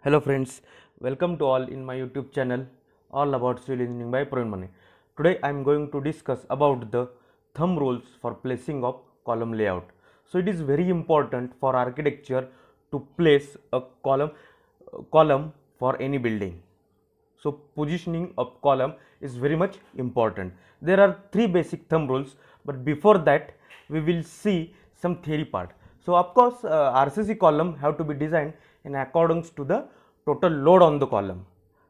Hello friends, welcome to all in my YouTube channel all about civil engineering by Pravin. Today I am going to discuss about the thumb rules for placing of column layout. So it is very important for architecture to place a column for any building. So positioning of column is very much important. There are three basic thumb rules, but before that we will see some theory part. So of course RCC column have to be designed in accordance to the total load on the column.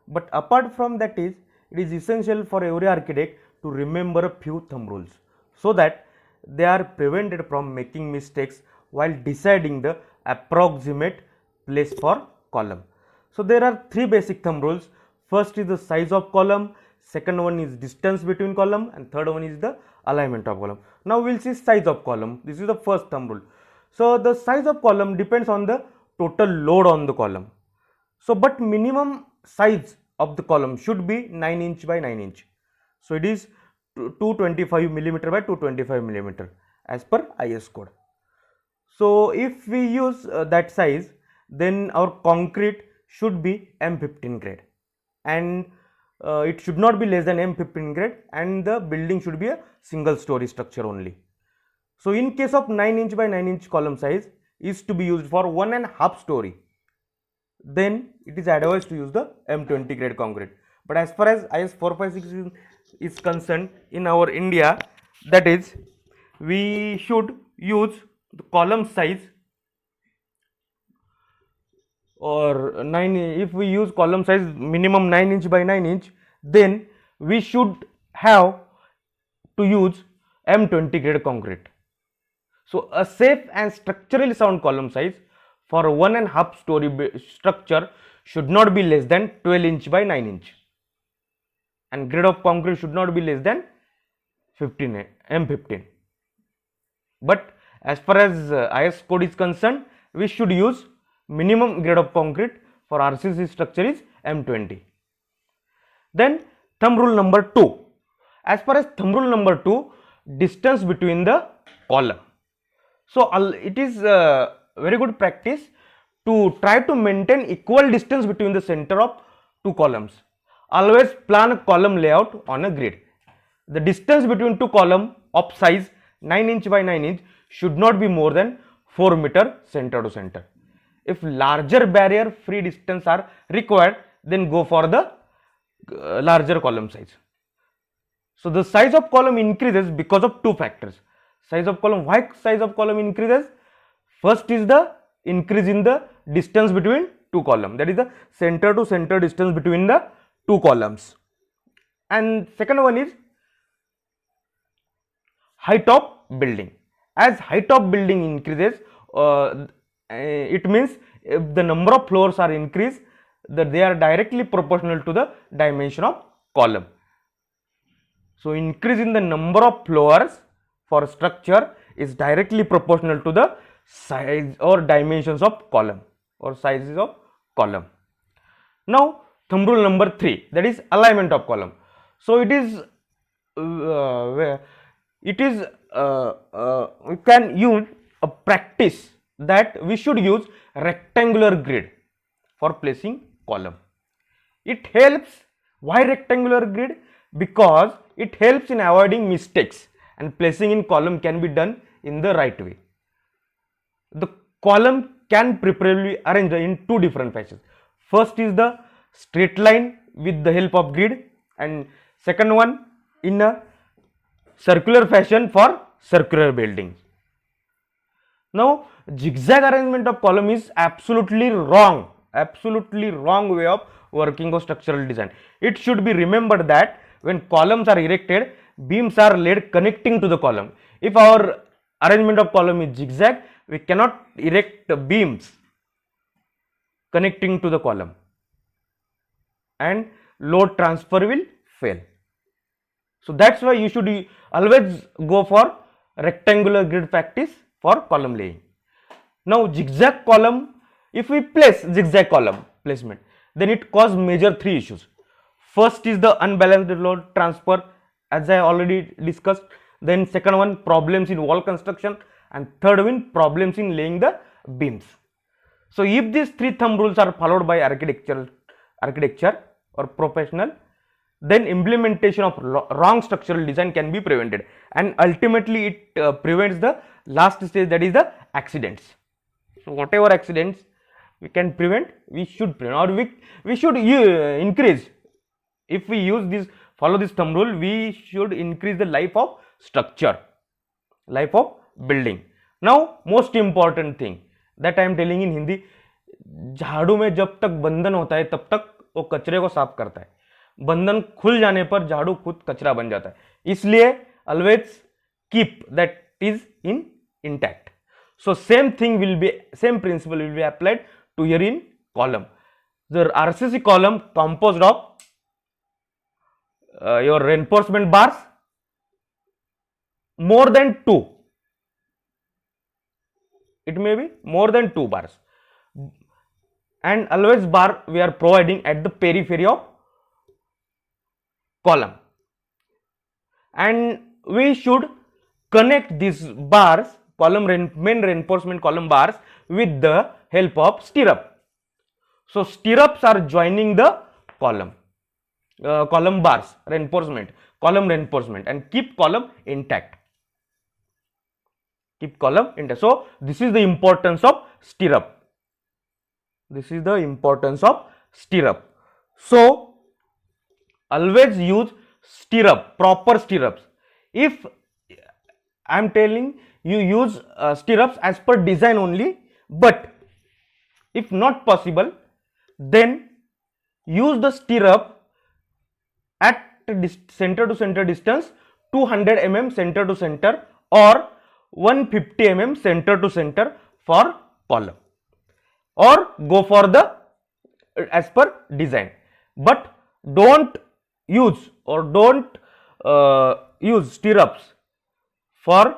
But apart from that it is essential for every architect to remember a few thumb rules so that they are prevented from making mistakes while deciding the approximate place for column. So there are three basic thumb rules. First is the size of column, second one is distance between column, and third one is the alignment of column. Now we will see size of column. This is the first thumb rule. So the size of column depends on the total load on the column. So but minimum size of the column should be 9 inch by 9 inch. So it is 225 millimeter by 225 millimeter as per IS code. So if we use that size, then our concrete should be M15 grade, and it should not be less than M15 grade, and the building should be a single story structure only. So in case of 9 inch by 9 inch column size is to be used for 1.5 story, then it is advised to use the M20 grade concrete. But as far as IS 456 is concerned in our India, that is, we should use the column size, or 9, if we use column size minimum 9 inch by 9 inch, then we should have to use M20 grade concrete. So a safe and structurally sound column size for 1.5 story structure should not be less than 12 inch by 9 inch, and grade of concrete should not be less than M15. But as far as IS code is concerned, we should use minimum grade of concrete for RCC structure is M20. Then thumb rule number 2. As far as thumb rule number 2, distance between the column. So it is very good practice to try to maintain equal distance between the center of two columns. Always plan a column layout on a grid. The distance between two columns of size 9 inch by 9 inch should not be more than 4 meter center to center. If larger barrier free distance are required, then go for the larger column size. So the size of column increases because of two factors. Size of column, why size of column increases? First is the increase in the distance between two columns, that is the center to center distance between the two columns, and second one is height of building. As height of building increases, it means if the number of floors are increased, that they are directly proportional to the dimension of column. So increase in the number of floors for structure is directly proportional to the size or dimensions of column or sizes of column. Now thumb rule number 3, that is alignment of column. So it is we can use a practice that we should use rectangular grid for placing column. It helps. Why rectangular grid? Because it helps in avoiding mistakes, and placing in column can be done in the right way. The column can preferably arrange in two different fashions. First is the straight line with the help of grid, and second one in a circular fashion for circular buildings. Now zigzag arrangement of column is absolutely wrong way of working of structural design. It should be remembered that when columns are erected, beams are laid connecting to the column. If our arrangement of column is zigzag, we cannot erect beams connecting to the column, and load transfer will fail. So that's why you should always go for rectangular grid practice for column laying. Now zigzag column, if we place zigzag column placement, then it causes major three issues. First is the unbalanced load transfer, as I already discussed. Then second one, problems in wall construction, and third one, problems in laying the beams. So if these three thumb rules are followed by architecture or professional, then implementation of wrong structural design can be prevented, and ultimately it prevents the last stage, that is the accidents. So whatever accidents we can prevent, we should prevent, or we should increase. If we use this, follow this thumb rule, we should increase the life of structure, life of building. Now most important thing that I am telling in Hindi, झाड़ू में जब तक बंधन होता है तब तक वो कचरे को साफ करता है, बंधन खुल जाने पर झाड़ू खुद कचरा बन जाता है, इसलिए always keep that is in intact. So same principle will be applied to here in column. The RCC column composed of your reinforcement bars more than 2. It may be more than 2 bars, and always bar we are providing at the periphery of column, and we should connect these bars, main reinforcement column bars, with the help of stirrup. So stirrups are joining the column bars, column reinforcement, and keep column intact. So this is the importance of stirrup. So always use proper stirrups. If I am telling you, use stirrups as per design only, but if not possible, then use the stirrup at center to center distance 200 mm center to center or 150 mm center to center for column, or go for the as per design, but don't use stirrups for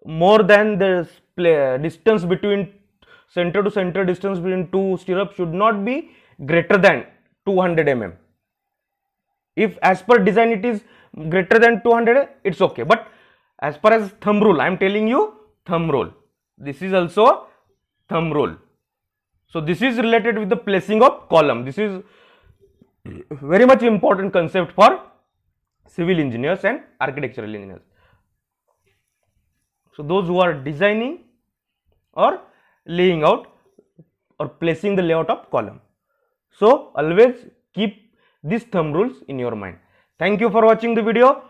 more than the distance between center to center distance between two stirrups should not be greater than 200 mm. If as per design it is greater than 200, it's okay, but as per as thumb rule, I am telling you thumb rule. This is also thumb rule. So this is related with the placing of column. This is very much important concept for civil engineers and architectural engineers. So those who are designing or laying out or placing the layout of column. So always keep these thumb rules in your mind. Thank you for watching the video.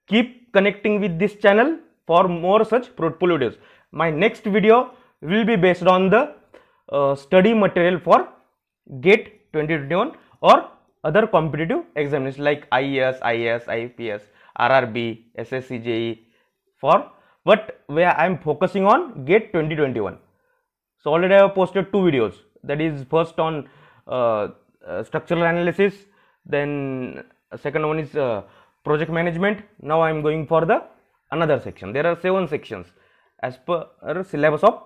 Keep connecting with this channel for more such fruitful videos. My next video will be based on the study material for GATE 2021 or other competitive examinations like IAS, IAS, IPS, RRB, SSC, JE, but where I am focusing on GATE 2021. So already I have posted 2 videos, that is first on structural analysis, then second one is project management. Now I am going for the another section. There are 7 sections as per syllabus of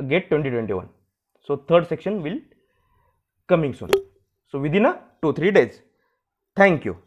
GATE 2021. So third section will coming soon. So within 2-3 days. Thank you.